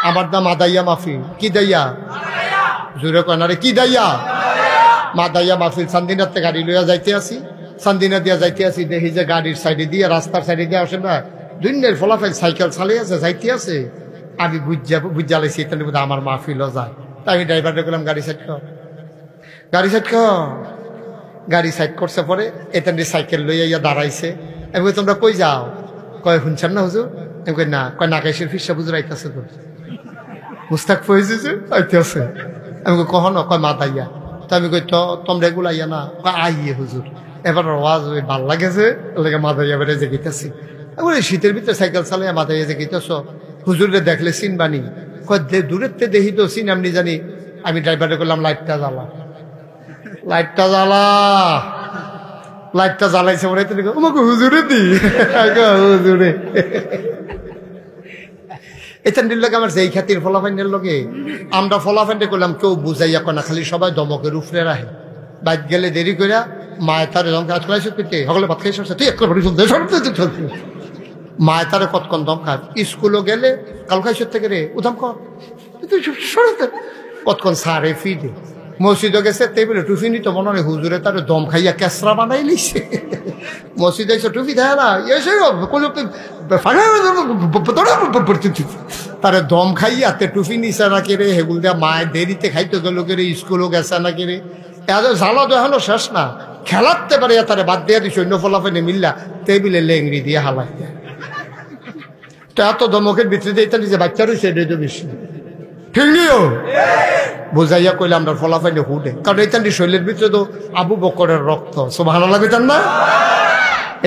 আমার নাম মাদাইয়া মাহফিল। কি দাইয়া? জোরে কয় না রে, কি দাইয়া? মাদাইয়া মাহফিল। চান্দিনাতে গাড়ি লইয়া যাইতে আসি, চান্দিনা দিয়া যাইতে আসি, দেখি যে গাড়ির সাইডে দিয়ে, রাস্তার সাইডে দিয়ে আসে না দুনিয়ার ফলাফল সাইকেল চালিয়ে আছে, যাইতে আছে। আমি বুঝা লাইছি এটা বোধ আমার মাহফিলও যায়। তাই আমি ড্রাইভারটা বললাম গাড়ি সাইড কর, গাড়ি সাইড কর। গাড়ি সাইড করছে, পরে এটা সাইকেল লইয়া ইয়া দাঁড়াইছে। আমি কই তোমরা কই যাও? কয় শুনছেন না হুজুর? আমি কই না। কয় নাকাইশের ফিসা হুজুর আইতাছে তো, মুস্তাক ফয়েজ আইতে আছে। আমি কই কখনো? কয় মাদাইয়া। তো আমি কই তো তোমরা এগুলো আইয়া না? কয় আইয়ে হুজুর, এবার আওয়াজ ভাল লাগেছে, ওকে মাদাইয়া বেড়ে যে গেতেছি। শীতের ভিতরে সাইকেল চালাইয়া মাদাইয়া যে গেতেছ, হুজুরে দেখলে চিনবানি? কয় দূরের তে দেখি তো চিন এমনি জানি। আমি ড্রাইভারে করলাম লাইটটা জ্বালা, লাইটটা জ্বালা। লাইটটা জ্বালাইছে মনে আমাকে হুজুরে দি, হুজুরে। এটা নির্লগে আমার যেই খ্যাতির ফলাফাইনের লগে আমরা ফলাফাইনটা করলাম, কেউ বুঝাইয়া কয় না, খালি সবাই দমকের উপরে রাখে। বাইক গেলে দেরি করিয়া মায়ের তারে দম কাজ করাইছে, পেতে সকলে ভাত খাই সরছে, তুই একবার চলতে মায়ের তারে কতক্ষণ দম খায়। স্কুলও গেলে কাল খাইছর থেকে রে উধাম কর, কতক্ষণ সারে ফিরে। মসজিদও গেছে টেবিলে টুফি নিত, মনে হয় হুজুরে তার দম খাইয়া কেসরা বানাই লিছে। মসজিদে এসে টুফি দেয় না, তারে দম খাইয়া তে টুফি নিছে না কেড়ে, হেগুল দেয়া মায়ের দেরিতে খাইতে গেল কেড়ে, স্কুলও গেছে না কেড়ে। জ্বালা দেখানো শেষ না, খেলাতে পারে তারে বাদ দিয়া দিস অন্য ফলাফেনে মিল্লা টেবিলে লেংড়ি দিয়ে হালাই। তো এত দমকের ভিতরে দিয়ে নিজে বাচ্চা রয়েছে, এটা তো বেশি ঠিক নিও বুঝাইয়া কইলে আমরা ফলাফাইলে হুডে। কারণ এইটান্ডি শৈলের ভিতরে তো আবু বকরের রক্ত, সুবহানাল্লাহ কইতেন না?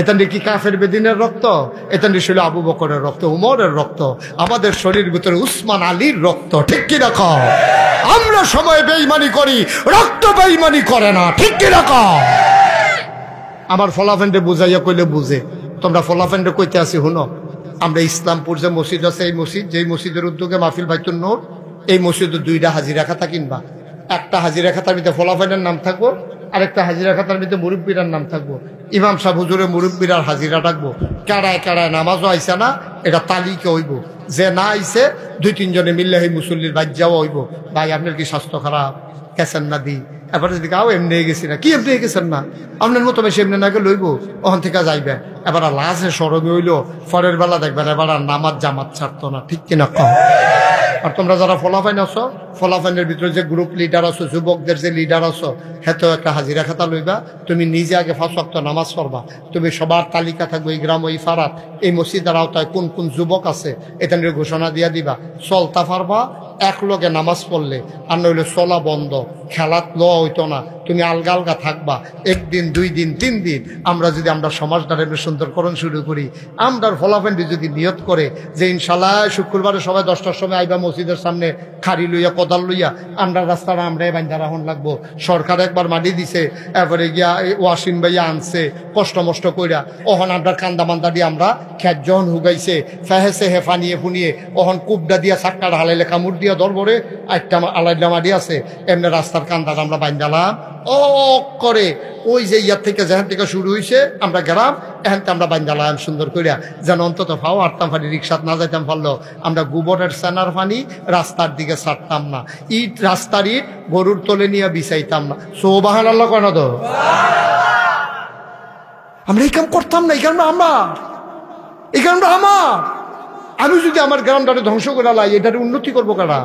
এটান্ডি কি কাফের বেদিনের রক্ত? এটান্ডি শৈল আবু বকরের রক্ত, উমরের রক্ত, আমাদের শরীর ভিতরে উসমান আলীর রক্ত, ঠিক কি রাখো? আমরা সময় বেঈমানি করি, রক্ত বেঈমানি করে না, ঠিক কি রাখো? আমার ফলাফেন্ডে বুঝাইয়া কইলে বুঝে। তোমরা ফলাফেন্ডে কইতে আসি হুনো, আমরা ইসলামপুর যে মসজিদ আছে, এই মসজিদ, যেই মসজিদের উদ্যোগে মাহফিল বাইতুন নূর, এই মসজিদে দুইটা হাজিরা খাতা কিনবা। একটা হাজিরা খাতার ভিতরে ফলাফাইনের নাম থাকবো, আরেকটা হাজিরা খাতার ভিতরে মুরব্বীরার নাম থাকবো। ইমাম সাহেব হুজুরে মুরব্বীরার হাজিরা ডাকবো। কারায় কারায় নামাজও আইসা না, এটা তালিকে হইব। যে না আইসে 2-3 জনে মিললে এই মুসল্লির বাদ যাওয়া হইব। ভাই আপনার কি স্বাস্থ্য খারাপ, গেছেন না দি? এবার যদি গাও এমনি গেছি না, কি এমনি গেছেন না, আপনার মতো বেশি এমনি নাকি লইব, ওখান থেকে যাইবেন। এবার লাশে সরমে হইলো, পরের বেলা দেখবেন এবার আর নামাজ জামাত ছাড়তো না, ঠিক কিনা কম? আর তোমরা যারা ফলাফাইন আছো, ফলাফাইনের ভিতরে যে গ্রুপ লিডার আছো, যুবকদের যে লিডার আছো, হেতো একটা হাজিরা খাতা লইবা। তুমি নিজে আগে 5 ওয়াক্ত নামাজ পড়বা। তুমি সবার তালিকা থাকবে, এই গ্রাম, এই ফারাত, এই মসজিদের আওতায় কোন কোন যুবক আছে, এটা নিয়ে ঘোষণা দিয়া দিবা। চলতা পারবা এক লগে নামাজ পড়লে, আর নইলে চলা বন্ধ, খেলাত লওয়া হইতো না। তুমি আলগা আলগা থাকবা, 1 দিন 2 দিন 3 দিন। আমরা যদি আমরা সমাজটারে সুন্দরকরণ শুরু করি, আমরা ফলাফেন্ডি যদি নিয়ত করে যে ইনশাল্লাহ শুক্রবারে সবাই 10টার সময় আইবা মসজিদের সামনে, খাড়ি লইয়া কোদাল লইয়া আমরা রাস্তাটা আমরাই বাইন্দা রাখুন লাগবো। সরকার একবার মাটি দিছে, এরপরে গিয়া ওয়াসিম ভাইয়া আনছে কষ্ট মষ্ট কইরা, ওহন আমরা কান্দা মান্দা দিয়ে আমরা খেত যখন হুগাইছে ফেহেসে হেফা নিয়ে ফুনিয়ে, ওহন কুবডা দিয়া চাক্কার হালাইলে কামড় দিয়া ধরবরে একটা আলাইলা মাটি আছে, এমনি রাস্তার কান্দাটা আমরা বাইন্দালাম ও করে। ওই যে ইয়ার থেকে যেখান থেকে শুরু হয়েছে আমরা গেলাম, এখান থেকে আমরা বাইন্দালাম সুন্দর করিয়া, যেন অন্তত ফাও আটতাম পানি, রিক্সাত না যাইতাম পারলো। আমরা গোবরের সেনার পানি রাস্তার দিকে ছাড়তাম না, ইট রাস্তার ইট গরুর তলে নিয়ে বিছাইতাম না। সুবহানাল্লাহ কেন তো? আমরা এই কাম করতাম না, এই কারণে আমার, এই কারণে আমার। আমি যদি আমার গ্রামটাকে ধ্বংস করে লাই, এটার উন্নতি করবো কারা?